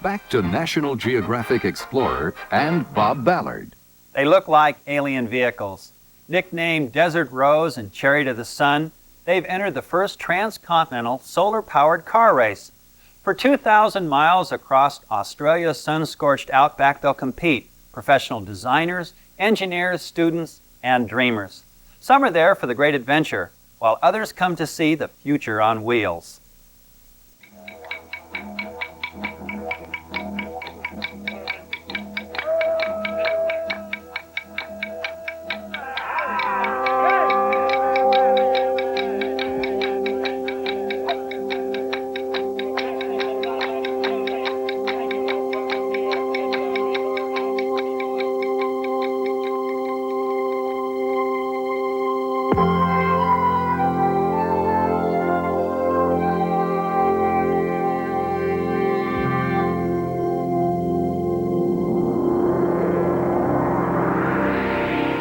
back to National Geographic explorer and Bob Ballard. They look like alien vehicles. Nicknamed Desert Rose and Chariot of the Sun, they've entered the first transcontinental solar-powered car race. For 2,000 miles across Australia's sun-scorched outback, they'll compete. Professional designers, engineers, students, and dreamers. Some are there for the great adventure, while others come to see the future on wheels.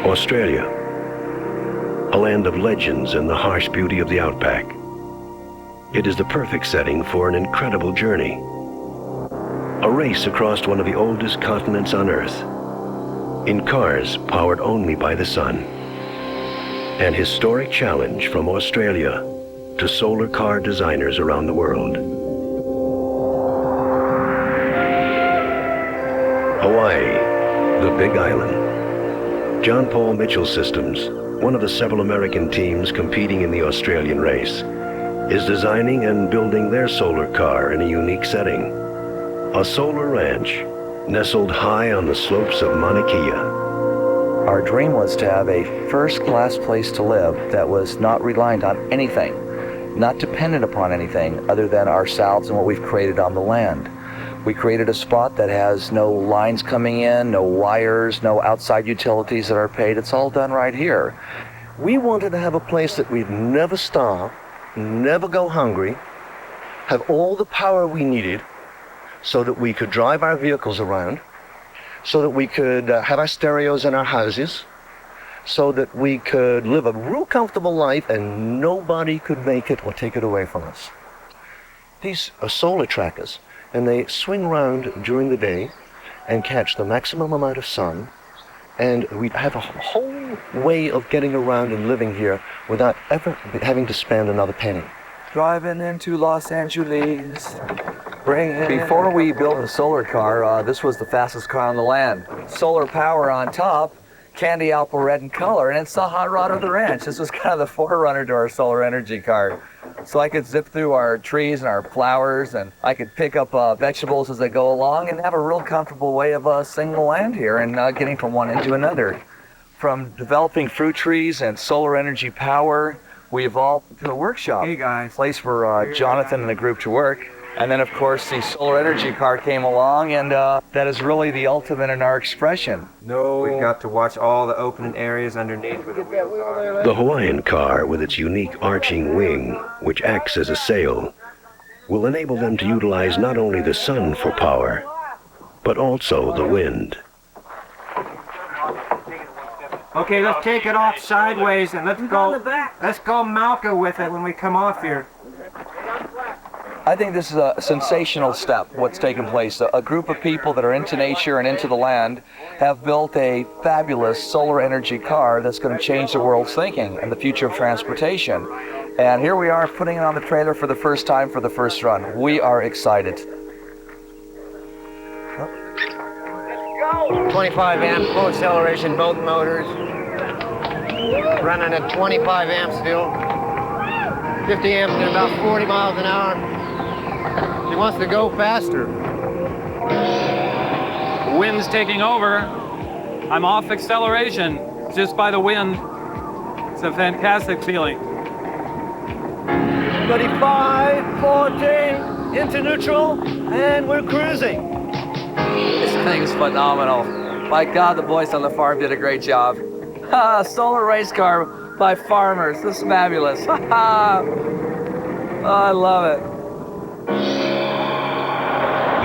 Australia, a land of legends and the harsh beauty of the outback. It is the perfect setting for an incredible journey. A race across one of the oldest continents on Earth, in cars powered only by the sun. An historic challenge from Australia to solar car designers around the world. Hawaii, the Big Island. John Paul Mitchell Systems, one of the several American teams competing in the Australian race, is designing and building their solar car in a unique setting. A solar ranch nestled high on the slopes of Mauna Kea. Our dream was to have a first-class place to live that was not reliant on anything, not dependent upon anything other than ourselves and what we've created on the land. We created a spot that has no lines coming in, no wires, no outside utilities that are paid. It's all done right here. We wanted to have a place that we'd never starve, never go hungry, have all the power we needed so that we could drive our vehicles around, so that we could have our stereos in our houses, so that we could live a real comfortable life and nobody could make it or take it away from us. These are solar trackers, and they swing around during the day and catch the maximum amount of sun, and we have a whole way of getting around and living here without ever having to spend another penny. Driving into Los Angeles. Before we built a solar car, this was the fastest car on the land. Solar power on top, candy apple red in color, and it's the hot rod of the ranch. This was kind of the forerunner to our solar energy car. So I could zip through our trees and our flowers, and I could pick up vegetables as they go along and have a real comfortable way of seeing the land here and getting from one end to another. From developing fruit trees and solar energy power, we evolved to a workshop. Hey guys. Place for Jonathan and the group to work. And then, of course, the solar energy car came along, and that is really the ultimate in our expression. We got to watch all the open areas underneath with the wheels on. The Hawaiian car, with its unique arching wing, which acts as a sail, will enable them to utilize not only the sun for power, but also the wind. Okay, let's take it off sideways and let's go Malca with it when we come off here. I think this is a sensational step, what's taken place. A group of people that are into nature and into the land have built a fabulous solar energy car that's going to change the world's thinking and the future of transportation. And here we are putting it on the trailer for the first time for the first run. We are excited. 25 amp full acceleration, both motors. Running at 25 amps still. 50 amps at about 40 miles an hour. She wants to go faster. The wind's taking over. I'm off acceleration just by the wind. It's a fantastic feeling. 35, 14, into neutral, and we're cruising. This thing's phenomenal. My God, the boys on the farm did a great job. Solar race car by farmers. This is fabulous. Oh, I love it.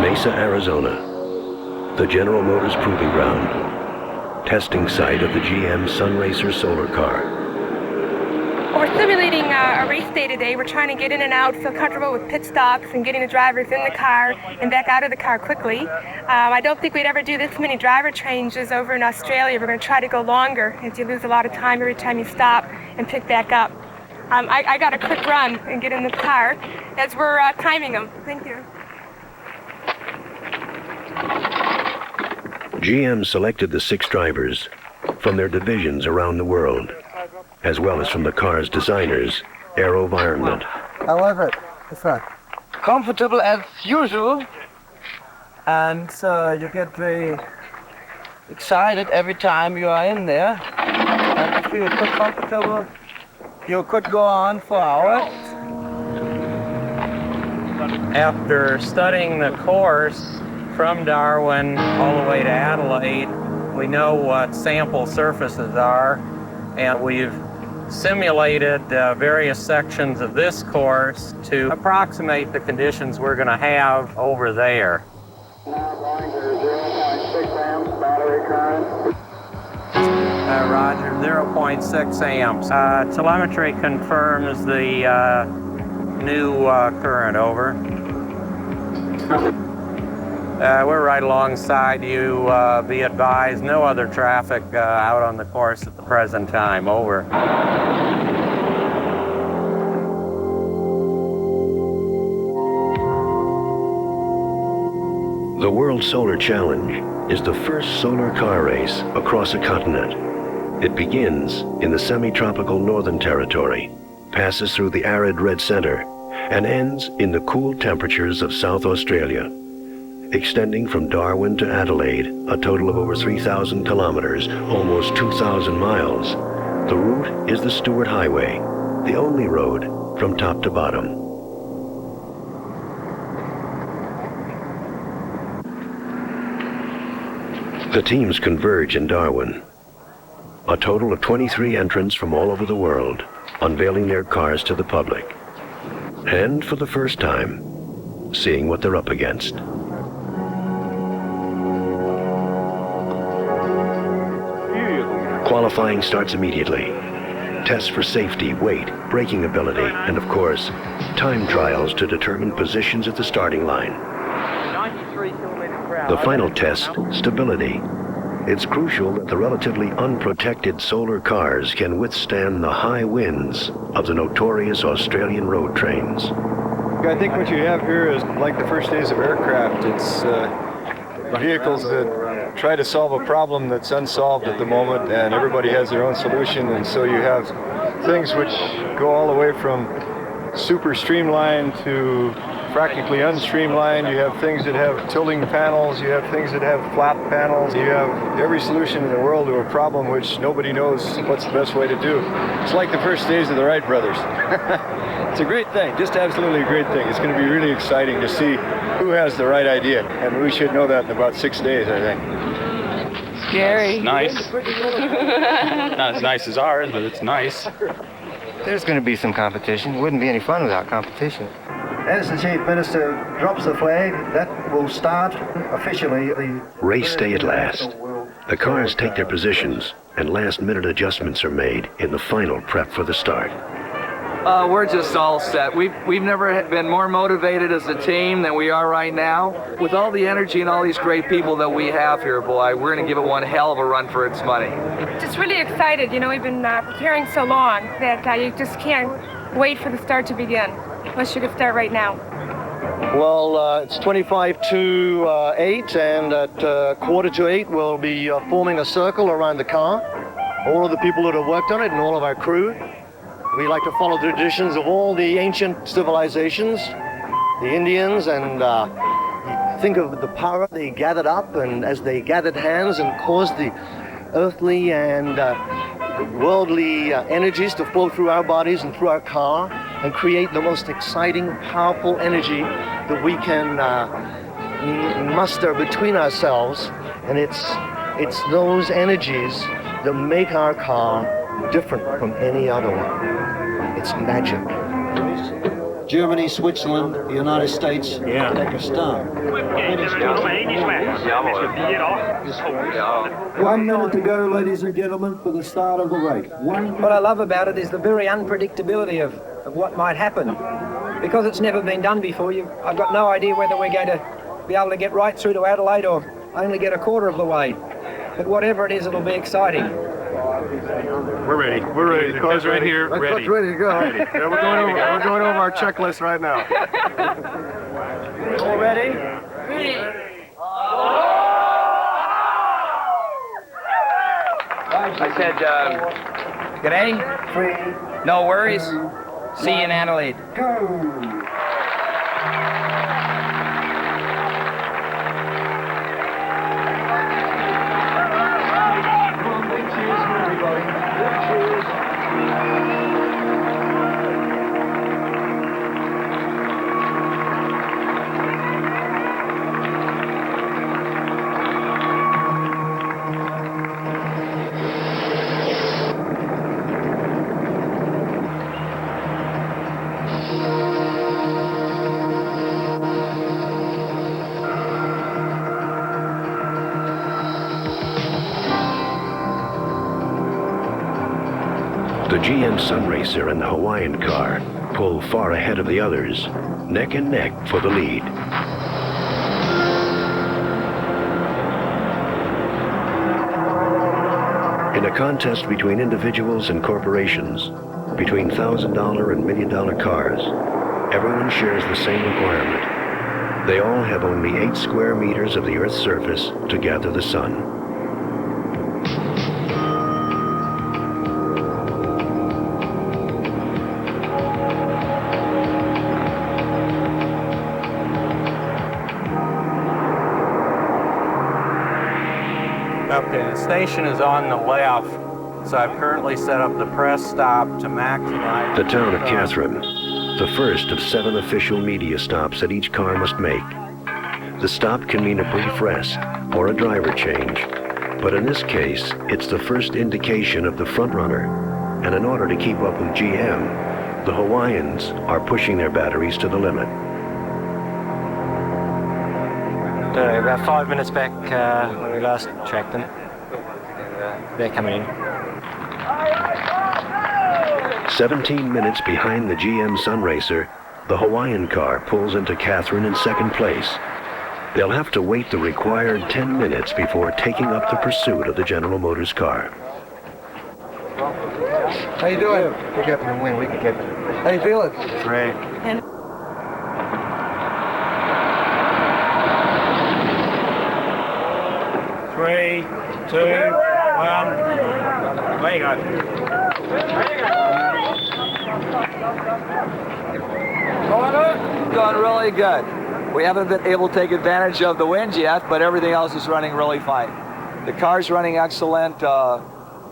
Mesa, Arizona, the General Motors Proving Ground, testing site of the GM Sunraycer solar car. We're simulating a race day today. We're trying to get in and out, feel comfortable with pit stops and getting the drivers in the car and back out of the car quickly. I don't think we'd ever do this many driver changes over in Australia. We're going to try to go longer, as you lose a lot of time every time you stop and pick back up. I got a quick run and get in the car as we're timing them. Thank you. GM selected the 6 drivers from their divisions around the world, as well as from the car's designers, AeroVironment. I love it. It's comfortable as usual, and you get very excited every time you are in there. And if you feel comfortable, you could go on for hours. After studying the course from Darwin all the way to Adelaide, we know what sample surfaces are, and we've simulated various sections of this course to approximate the conditions we're going to have over there. Now going to 0.6 amps battery current. Roger, 0.6 amps. Telemetry confirms the new current, over. We're right alongside you. Be advised, no other traffic out on the course at the present time, over. The World Solar Challenge is the first solar car race across a continent. It begins in the semi-tropical Northern Territory, passes through the arid red center, and ends in the cool temperatures of South Australia. Extending from Darwin to Adelaide, a total of over 3,000 kilometers, almost 2,000 miles. The route is the Stuart Highway, the only road from top to bottom. The teams converge in Darwin. A total of 23 entrants from all over the world, unveiling their cars to the public. And for the first time, seeing what they're up against. Qualifying starts immediately. Tests for safety, weight, braking ability, and of course, time trials to determine positions at the starting line. The final test, stability. It's crucial that the relatively unprotected solar cars can withstand the high winds of the notorious Australian road trains. I think what you have here is like the first days of aircraft. It's vehicles that try to solve a problem that's unsolved at the moment, and everybody has their own solution, and so you have things which go all the way from super streamlined to practically unstreamlined. You have things that have tilting panels, you have things that have flat panels, you have every solution in the world to a problem which nobody knows what's the best way to do. It's like the first days of the Wright brothers. It's a great thing, just absolutely a great thing. It's going to be really exciting to see who has the right idea, and we should know that in about 6 days, I think. Scary. Nice. Not as nice as ours, but it's nice. There's going to be some competition. It wouldn't be any fun without competition. As the Chief Minister drops the flag, that will start officially the Race day at last. The cars take their positions, and last-minute adjustments are made in the final prep for the start. We're just all set. We've never been more motivated as a team than we are right now. With all the energy and all these great people that we have here, boy, we're going to give it one hell of a run for its money. Just really excited. You know, we've been preparing so long that you just can't wait for the start to begin. Unless you could start right now. Well, it's 25 to 8, and at quarter to 8, we'll be forming a circle around the car. All of the people that have worked on it and all of our crew. We like to follow the traditions of all the ancient civilizations, the Indians, and think of the power they gathered up, and as they gathered hands and caused the earthly and worldly energies to flow through our bodies and through our car and create the most exciting, powerful energy that we can muster between ourselves. And it's those energies that make our car different from any other one. It's magic. Germany, Switzerland, the United States, Pakistan. 1 minute to go, ladies and gentlemen, for the start of the race. What I love about it is the very unpredictability of what might happen. Because it's never been done before, I've got no idea whether we're going to be able to get right through to Adelaide or only get a quarter of the way. But whatever it is, it'll be exciting. We're ready. We're ready. The car's right here. The Ready. car's ready to go. Ready. Yeah, we're going over our checklist right now. All ready? I said, g'day. No worries. See you in Adelaide. The GM Sunraycer and the Hawaiian car pull far ahead of the others, neck and neck for the lead. In a contest between individuals and corporations, between $1,000 and $1 million cars, everyone shares the same requirement. They all have only 8 square meters of the Earth's surface to gather the sun. Okay, the station is on the left, so I've currently set up the press stop to maximize. The town of Catherine, the first of 7 official media stops that each car must make. The stop can mean a brief rest or a driver change, but in this case, it's the first indication of the frontrunner. And in order to keep up with GM, the Hawaiians are pushing their batteries to the limit. About 5 minutes back when we last tracked them. They're coming in. 17 minutes behind the GM Sunraycer, the Hawaiian car pulls into Catherine in second place. They'll have to wait the required 10 minutes before taking up the pursuit of the General Motors car. How you doing? We got the win. We can get it. How you feeling? Great. Three, two, one. There you go. Going really good. We haven't been able to take advantage of the wind yet, but everything else is running really fine. The car's running excellent.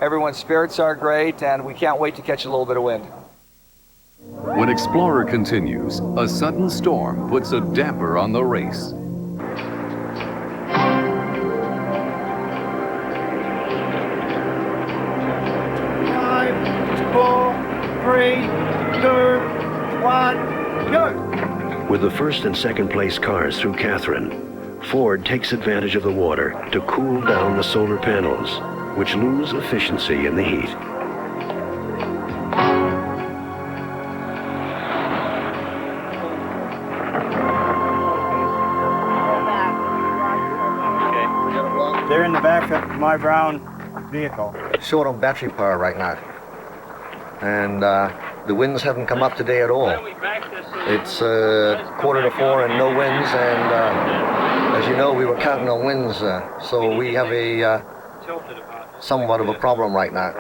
Everyone's spirits are great, and we can't wait to catch a little bit of wind. When Explorer continues, a sudden storm puts a damper on the race. 4, 3, 2, 1, go! With the first and second place cars through Catherine, Ford takes advantage of the water to cool down the solar panels, which lose efficiency in the heat. They're in the back of my brown vehicle. Short on battery power right now. And the winds haven't come up today at all. It's 3:45 and no winds, and as you know, we were counting on winds, so we have a somewhat of a problem right now.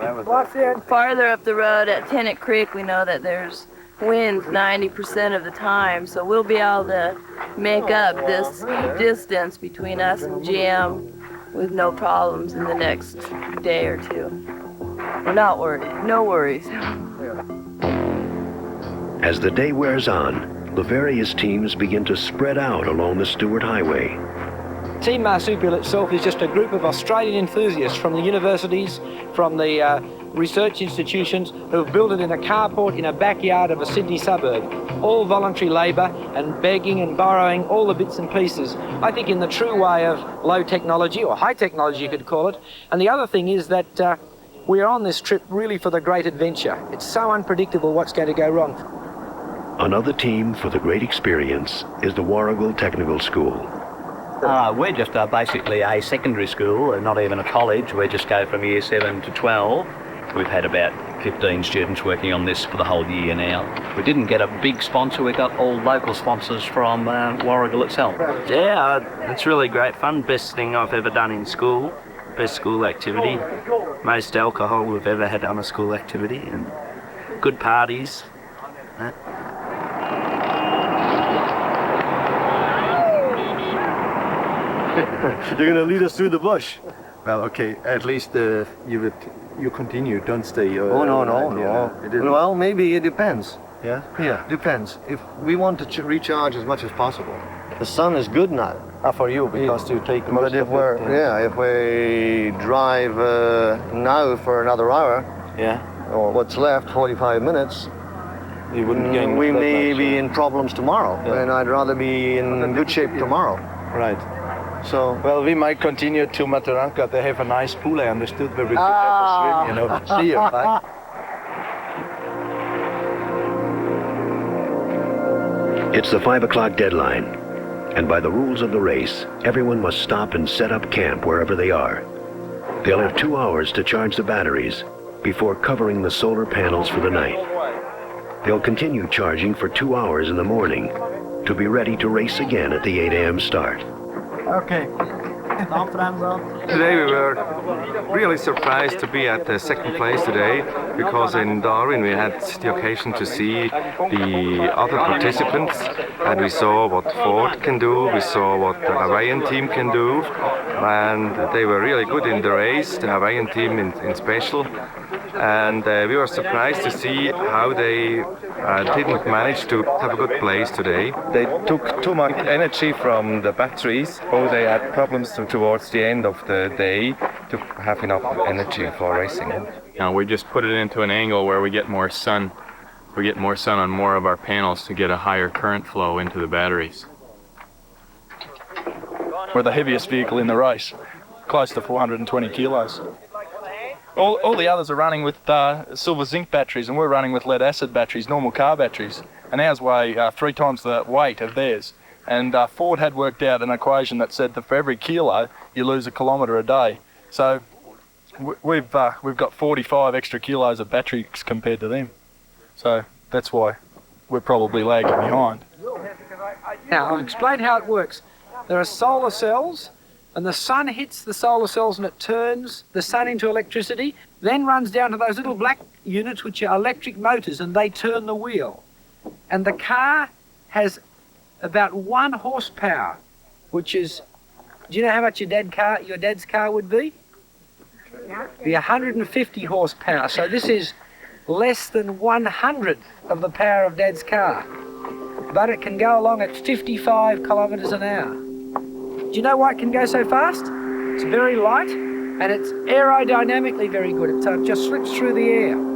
Farther up the road at Tennant Creek, we know that there's winds 90% of the time, so we'll be able to make up this distance between us and GM with no problems in the next day or two. We're not worried. No worries. As the day wears on, the various teams begin to spread out along the Stewart Highway. Team Marsupial itself is just a group of Australian enthusiasts from the universities, from the research institutions who have built it in a carport in a backyard of a Sydney suburb. All voluntary labour and begging and borrowing all the bits and pieces, I think in the true way of low technology, or high technology you could call it. And the other thing is that we're on this trip really for the great adventure. It's so unpredictable what's going to go wrong. Another team for the great experience is the Warrigal Technical School. We're just basically a secondary school, not even a college. We just go from year 7 to 12. We've had about 15 students working on this for the whole year now. We didn't get a big sponsor, we got all local sponsors from Warrigal itself. Yeah, it's really great fun. Best thing I've ever done in school. Best school activity. Most alcohol we've ever had on a school activity, and good parties. You're gonna lead us through the bush. Well, okay. At least you continue. Don't stay. No. Well, maybe it depends. Yeah. Yeah, depends. If we want to recharge as much as possible, the sun is good now. For you, because you take most but if of it. If we drive now for another hour, or what's left, 45 minutes, you wouldn't gain we that may much, be in problems tomorrow, and I'd rather be in good shape tomorrow. Right. So, well, we might continue to Mataranka. They have a nice pool, I understood, where we could have a swim, you know. See you, bye. It's the 5 o'clock deadline, and by the rules of the race, everyone must stop and set up camp wherever they are. They'll have 2 hours to charge the batteries before covering the solar panels for the night. They'll continue charging for 2 hours in the morning to be ready to race again at the 8 a.m. start. Okay. Today we were really surprised to be at the second place today, because in Darwin we had the occasion to see the other participants, and we saw what Ford can do, we saw what the Hawaiian team can do, and they were really good in the race, the Hawaiian team in special. And we were surprised to see how they didn't manage to have a good place today. They took too much energy from the batteries, or they had problems towards the end of the day to have enough energy for racing. We just put it into an angle where we get more sun. We get more sun on more of our panels to get a higher current flow into the batteries. We're the heaviest vehicle in the race, close to 420 kilos. All the others are running with silver zinc batteries, and we're running with lead acid batteries, normal car batteries, and ours weigh 3 times the weight of theirs. And Ford had worked out an equation that said that for every kilo you lose a kilometre a day. So we've got 45 extra kilos of batteries compared to them. So that's why we're probably lagging behind. Now I'll explain how it works. There are solar cells, and the sun hits the solar cells and it turns the sun into electricity, then runs down to those little black units which are electric motors, and they turn the wheel. And the car has about 1 horsepower, which is, do you know how much your dad's car would be? Be 150 horsepower. So this is less than 100th of the power of Dad's car. But it can go along at 55 kilometres an hour. Do you know why it can go so fast? It's very light, and it's aerodynamically very good. So it just slips through the air.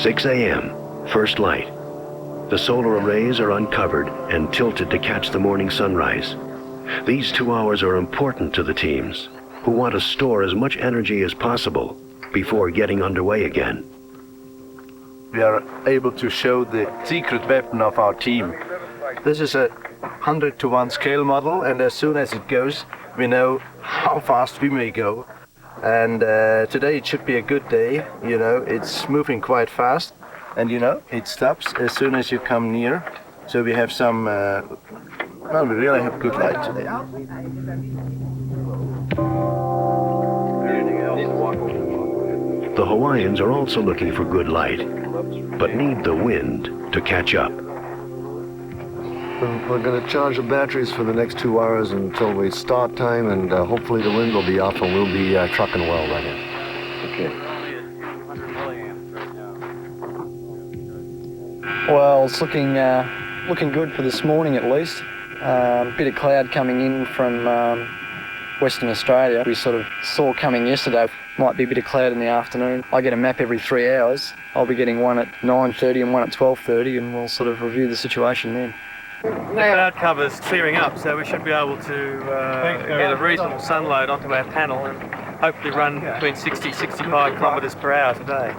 6 a.m., first light. The solar arrays are uncovered and tilted to catch the morning sunrise. These 2 hours are important to the teams, who want to store as much energy as possible before getting underway again. We are able to show the secret weapon of our team. This is a 100-to-1 scale model, and as soon as it goes, we know how fast we may go. And today it should be a good day, you know, it's moving quite fast, and you know, it stops as soon as you come near. So we have some, well, we really have good light today. The Hawaiians are also looking for good light. but need the wind to catch up. We're going to charge the batteries for the next 2 hours until we start time, and hopefully the wind will be off and we'll be trucking well by then. Okay. Well, it's looking good for this morning at least. Bit of cloud coming in from Western Australia. We sort of saw coming yesterday. Might be a bit of cloud in the afternoon. I get a map every 3 hours. I'll be getting one at 9:30 and one at 12:30, and we'll sort of review the situation then. The cloud cover's clearing up, so we should be able to get a reasonable sunload onto our panel and hopefully run between 60-65 kilometres per hour today.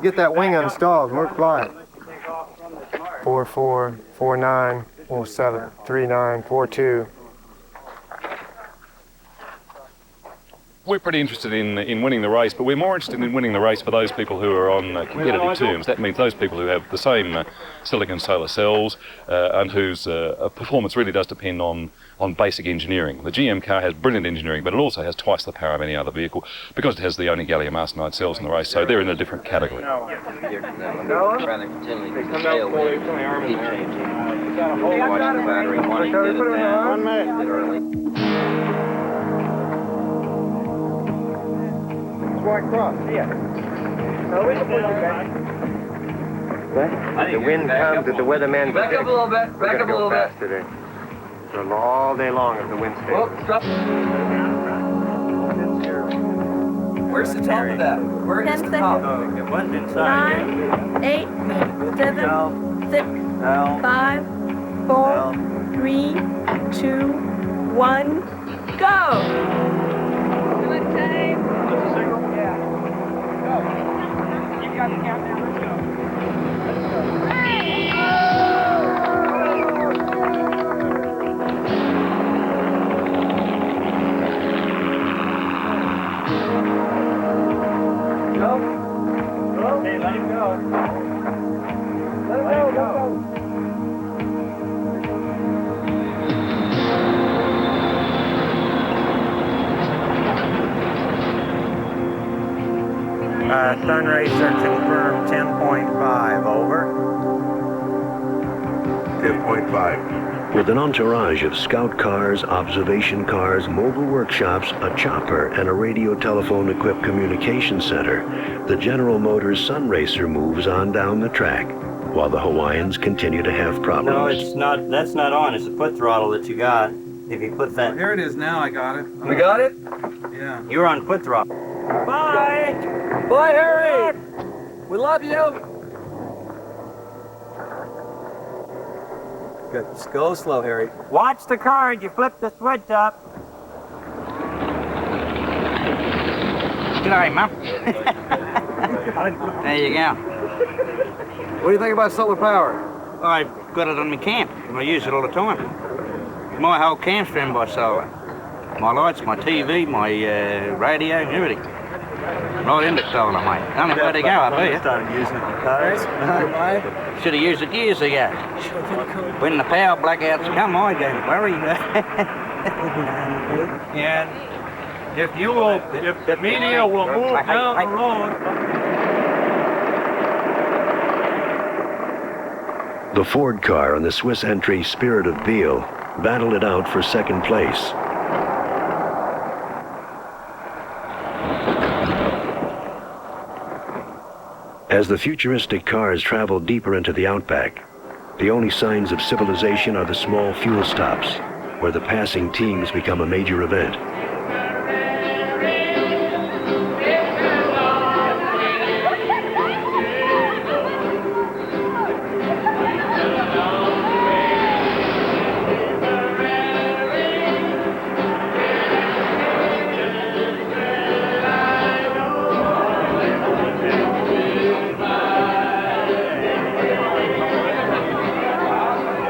Get that wing installed, we're flying. 44, 49, 47, 39, 42. We're pretty interested in winning the race, but we're more interested in winning the race for those people who are on competitive terms. That means those people who have the same silicon solar cells and whose performance really does depend on basic engineering. The GM car has brilliant engineering, but it also has twice the power of any other vehicle because it has the only gallium arsenide cells in the race, so they're in a different category. White Cross, yeah. No, we can put you back. The wind comes, the weatherman. Back up a little bit. Back up a little bit. Today. So all day long if the wind stays. Oh, stop. Where's the top of that? Where is the top? 9, 8, 7, 6, 5, 4, 3, 2, 1, go! Good time. You got the countdown, let's go. Okay, let him go. Let him go. Sunraycer confirmed 10.5, over. 10.5. With an entourage of scout cars, observation cars, mobile workshops, a chopper, and a radio telephone equipped communication center, the General Motors Sunraycer moves on down the track, while the Hawaiians continue to have problems. No, it's not. That's not on. It's a foot throttle that you got. If you put that. Here it is now. I got it. We got it? Yeah. You're on foot throttle. Bye. Bye, Harry. We love you. Good. Just go slow, Harry. Watch the card. You flip the switch up. G'day, Mum. There you go. What do you think about solar power? I've got it on my camp, and I use it all the time. My whole camp's run by solar. My lights, my TV, my radio, everything. Right into solar, mate. Only way to go, I tell you. Started using it for cars. Should have used it years ago. When the power blackouts come, I don't worry. And if the media will move down the road. The Ford car and the Swiss entry Spirit of Biel battled it out for second place. As the futuristic cars travel deeper into the outback, the only signs of civilization are the small fuel stops, where the passing teams become a major event.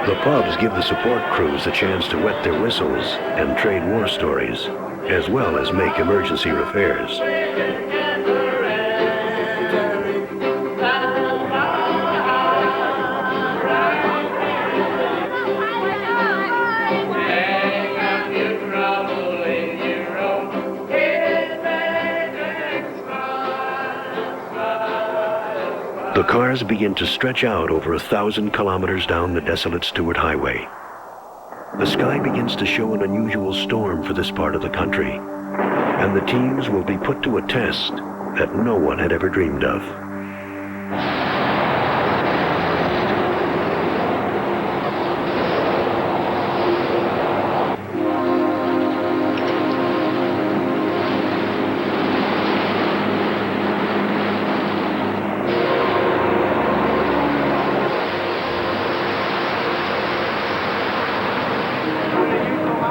The pubs give the support crews a chance to wet their whistles and trade war stories, as well as make emergency repairs. The The cars begin to stretch out over 1,000 kilometers down the desolate Stewart Highway. The sky begins to show an unusual storm for this part of the country, and the teams will be put to a test that no one had ever dreamed of.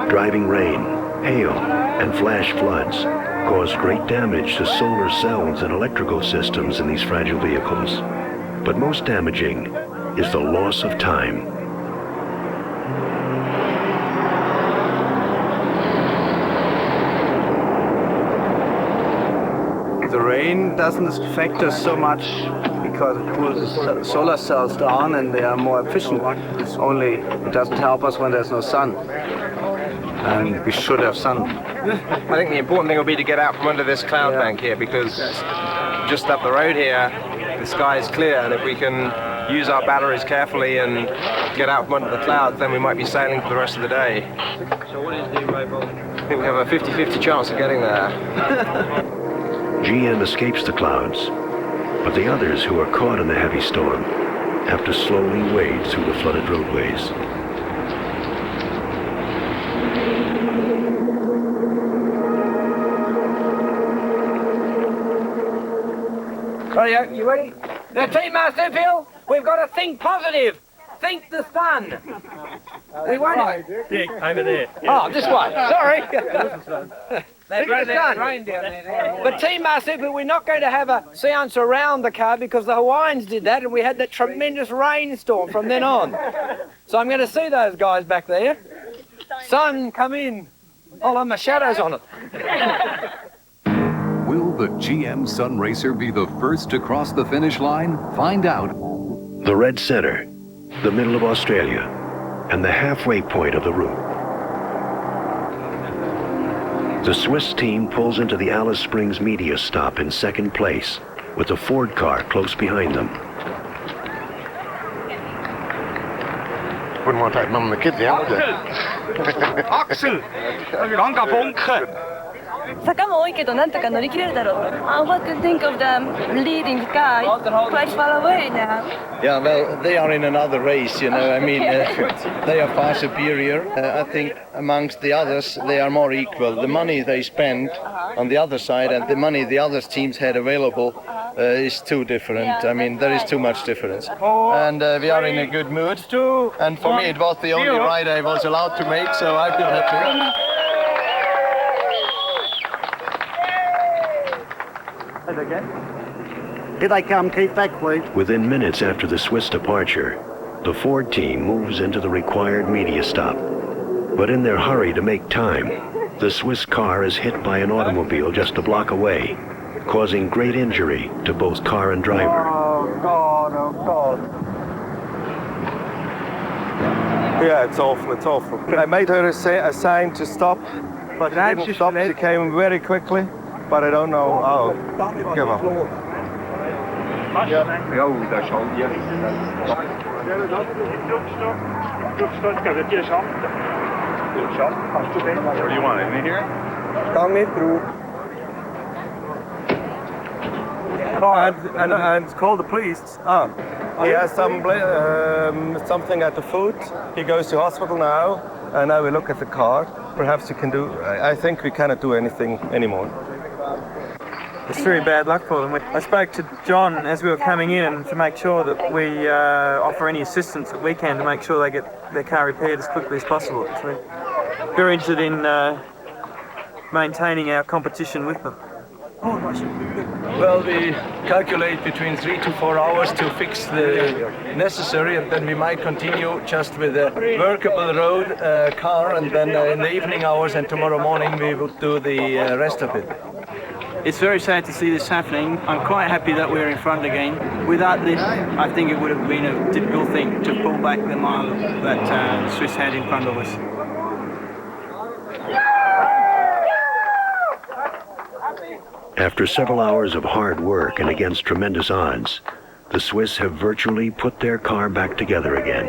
Driving rain, hail, and flash floods cause great damage to solar cells and electrical systems in these fragile vehicles. But most damaging is the loss of time. The rain doesn't affect us so much because it cools the solar cells down and they are more efficient. Only it doesn't help us when there's no sun. And we should have sun. I think the important thing will be to get out from under this cloud bank here, because just up the road here, the sky is clear, and if we can use our batteries carefully and get out from under the clouds, then we might be sailing for the rest of the day. So what is the arrival? I think we have a 50-50 chance of getting there. GM escapes the clouds, but the others who are caught in the heavy storm have to slowly wade through the flooded roadways. Right, you ready? The team master, Phil, we've got to think positive. Think the sun. We won't. Dick, over there. Oh, this way. Sorry. Think the sun. But team master, we're not going to have a seance around the car because the Hawaiians did that and we had that tremendous rainstorm from then on. So I'm going to see those guys back there. Sun, come in. Oh, my shadow's on it. Will the GM Sunraycer be the first to cross the finish line? Find out. The red center, the middle of Australia, and the halfway point of the route. The Swiss team pulls into the Alice Springs media stop in second place, with the Ford car close behind them. Wouldn't want to take Mum and the kids out, would you? Axel! 講架風車 坂も多いけどなんとか乗り切れるだろう。What do you think of the leading guy? Quite far away now. Yeah, well, they are in another race, you know. I mean, they are far superior. I think amongst the others, they are more equal. The money they spend on the other side and the money the other teams had available is too different. I mean, there is too much difference. And we are in a good mood. And for me, it was the only ride I was allowed to make, so I feel happy. Here they come, keep back, please. Within minutes after the Swiss departure, the Ford team moves into the required media stop. But in their hurry to make time, the Swiss car is hit by an automobile just a block away, causing great injury to both car and driver. Oh, God, oh, God. Yeah, it's awful, it's awful. I made her a sign to stop, but she didn't stop. She came very quickly, but I don't know how. Give up. What do you want, in here? Come in through. Oh, and call the police. He has something at the foot. He goes to hospital now, and now we look at the car. Perhaps you can do. I think we cannot do anything anymore. It's very bad luck for them. I spoke to John as we were coming in to make sure that we offer any assistance that we can to make sure they get their car repaired as quickly as possible. So we're very interested in maintaining our competition with them. Well, we calculate between 3 to 4 hours to fix the necessary, and then we might continue just with a workable road car, and then in the evening hours and tomorrow morning we will do the rest of it. It's very sad to see this happening. I'm quite happy that we're in front again. Without this, I think it would have been a difficult thing to pull back the mile that Swiss had in front of us. After several hours of hard work and against tremendous odds, the Swiss have virtually put their car back together again.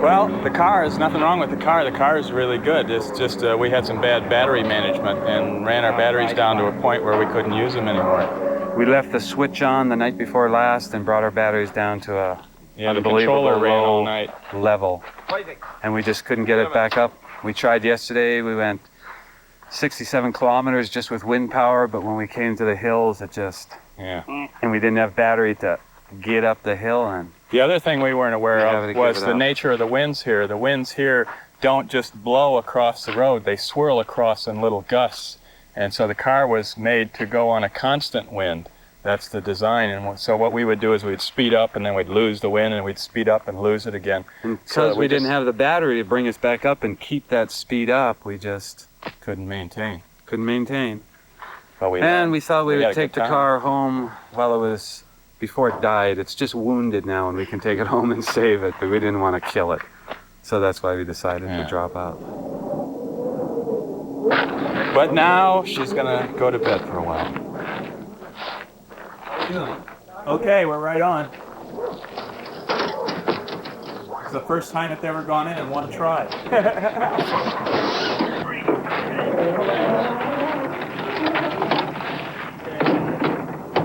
Well, the car, there's nothing wrong with the car. The car is really good. It's just we had some bad battery management and ran our batteries down to a point where we couldn't use them anymore. We left the switch on the night before last and brought our batteries down to a unbelievable low level. And we just couldn't get it back up. We tried yesterday. We went 67 kilometers just with wind power, but when we came to the hills, it just... Yeah. And we didn't have battery to get up the hill. And the other thing we weren't aware of was the nature of the winds here. The winds here don't just blow across the road, they swirl across in little gusts. And so the car was made to go on a constant wind. That's the design. And so what we would do is we'd speed up and then we'd lose the wind and we'd speed up and lose it again. Because we didn't have the battery to bring us back up and keep that speed up, we just couldn't maintain. But we thought we would take the car home while it was, before it died. It's just wounded now and we can take it home and save it, but we didn't want to kill it. So that's why we decided to drop out. But now she's gonna go to bed for a while. Okay, we're right on. It's the first time it's ever gone in in one try.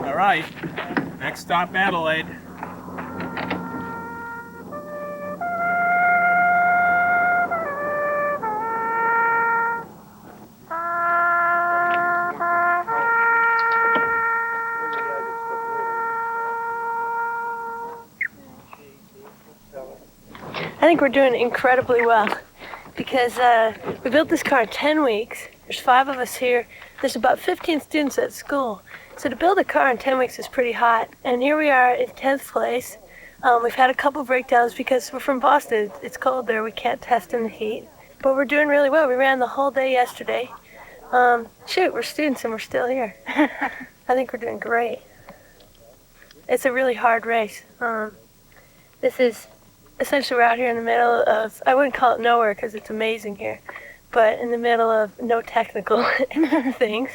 All right, next stop, Adelaide. I think we're doing incredibly well because we built this car in 10 weeks. There's 5 of us here. There's about 15 students at school. So to build a car in 10 weeks is pretty hot. And here we are in 10th place. We've had a couple breakdowns because we're from Boston. It's cold there. We can't test in the heat. But we're doing really well. We ran the whole day yesterday. We're students and we're still here. I think we're doing great. It's a really hard race. This is essentially, we're out here in the middle of, I wouldn't call it nowhere because it's amazing here, but in the middle of no technical things.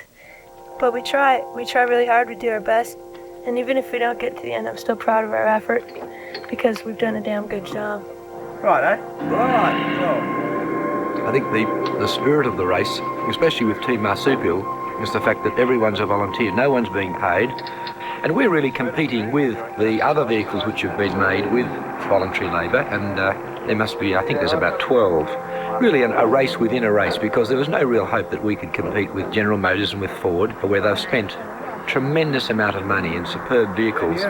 But we try really hard, we do our best, and even if we don't get to the end, I'm still proud of our effort because we've done a damn good job. Right, eh? Right. I think the spirit of the race, especially with Team Marsupial, is the fact that everyone's a volunteer, no one's being paid, and we're really competing with the other vehicles which have been made with voluntary labour, and there must be, I think there's about 12, really a race within a race, because there was no real hope that we could compete with General Motors and with Ford, where they've spent tremendous amount of money in superb vehicles.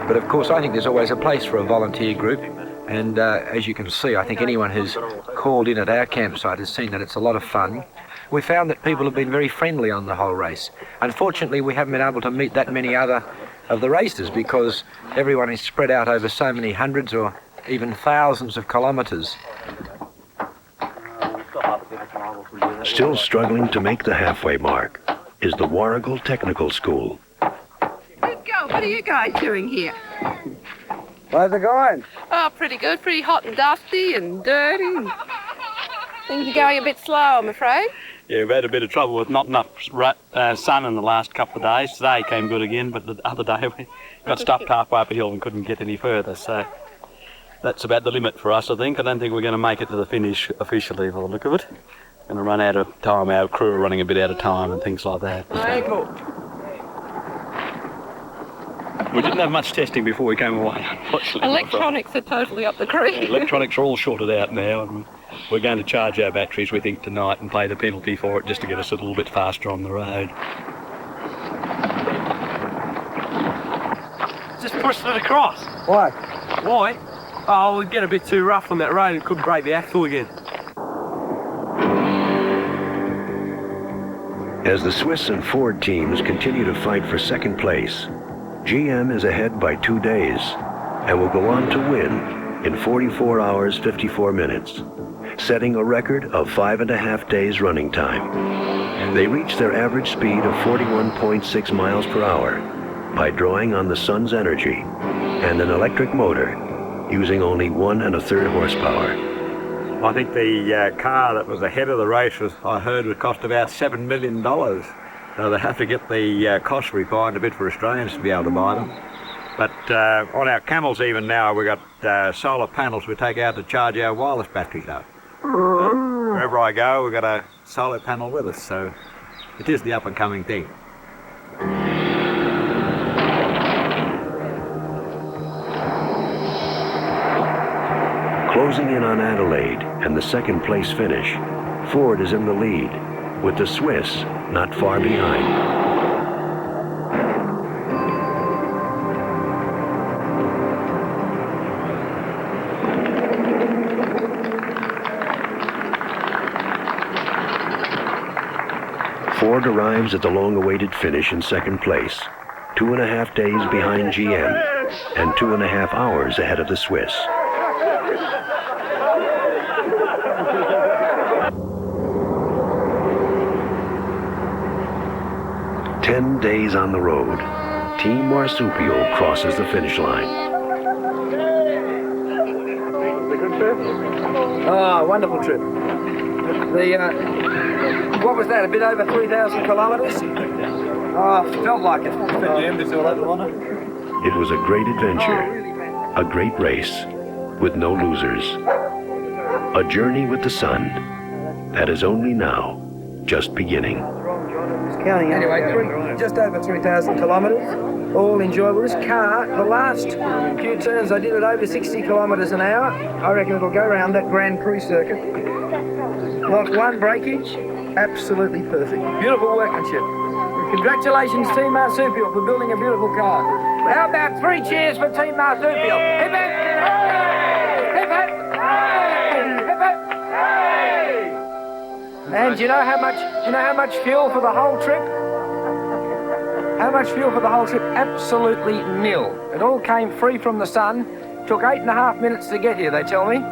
But of course I think there's always a place for a volunteer group, and as you can see, I think anyone who's called in at our campsite has seen that it's a lot of fun. We found that people have been very friendly on the whole race. Unfortunately, we haven't been able to meet that many other of the racers because everyone is spread out over so many hundreds or even thousands of kilometres. Still struggling to make the halfway mark is the Warrigal Technical School. Good go. What are you guys doing here? How's it going? Oh, pretty good. Pretty hot and dusty and dirty. Things are going a bit slow, I'm afraid. Yeah, we've had a bit of trouble with not enough sun in the last couple of days. Today came good again, but the other day we got stuck halfway up a hill and couldn't get any further. So that's about the limit for us, I think. I don't think we're going to make it to the finish officially by the look of it. Going to run out of time. Our crew are running a bit out of time and things like that. We didn't have much testing before we came away, unfortunately. Electronics are totally up the creek. Electronics are all sorted out now, and we're going to charge our batteries, we think, tonight and pay the penalty for it just to get us a little bit faster on the road. Just pushed it across. Why? Why? Oh, we'd get a bit too rough on that road and couldn't break the axle again. As the Swiss and Ford teams continue to fight for second place, GM is ahead by 2 days and will go on to win in 44 hours 54 minutes, setting a record of 5.5 days running time. They reach their average speed of 41.6 miles per hour by drawing on the sun's energy and an electric motor using only 1 1/3 horsepower. I think the car that was ahead of the race I heard, would cost about $7 million. So they have to get the cost refined a bit for Australians to be able to buy them. But on our camels even now, we've got solar panels we take out to charge our wireless batteries up. Wherever I go, we've got a solar panel with us, so it is the up-and-coming thing. Closing in on Adelaide and the second place finish, Ford is in the lead, with the Swiss not far behind. Ford arrives at the long-awaited finish in second place, 2.5 days behind GM and 2.5 hours ahead of the Swiss. "10 days on the road, Team Marsupial crosses the finish line." Oh, wonderful trip. What was that, a bit over 3,000 kilometres? Oh, felt like it. It was a great adventure, a great race with no losers, a journey with the sun that is only now just beginning. Counting anyway, just over 3,000 kilometres, all enjoyable. This car, the last few turns I did at over 60 kilometres an hour. I reckon it'll go around that Grand Prix circuit. Not one breakage, absolutely perfect. Beautiful workmanship. Congratulations, Team Marsupial, for building a beautiful car. How about 3 cheers for Team Marsupial? Hip hip! Hip hip! Hip hip! And you know how much fuel for the whole trip? How much fuel for the whole trip? Absolutely nil. It all came free from the sun. Took 8.5 minutes to get here, they tell me.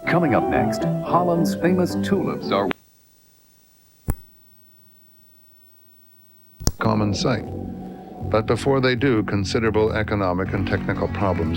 Coming up next, Holland's famous tulips are common sight. But before they do, considerable economic and technical problems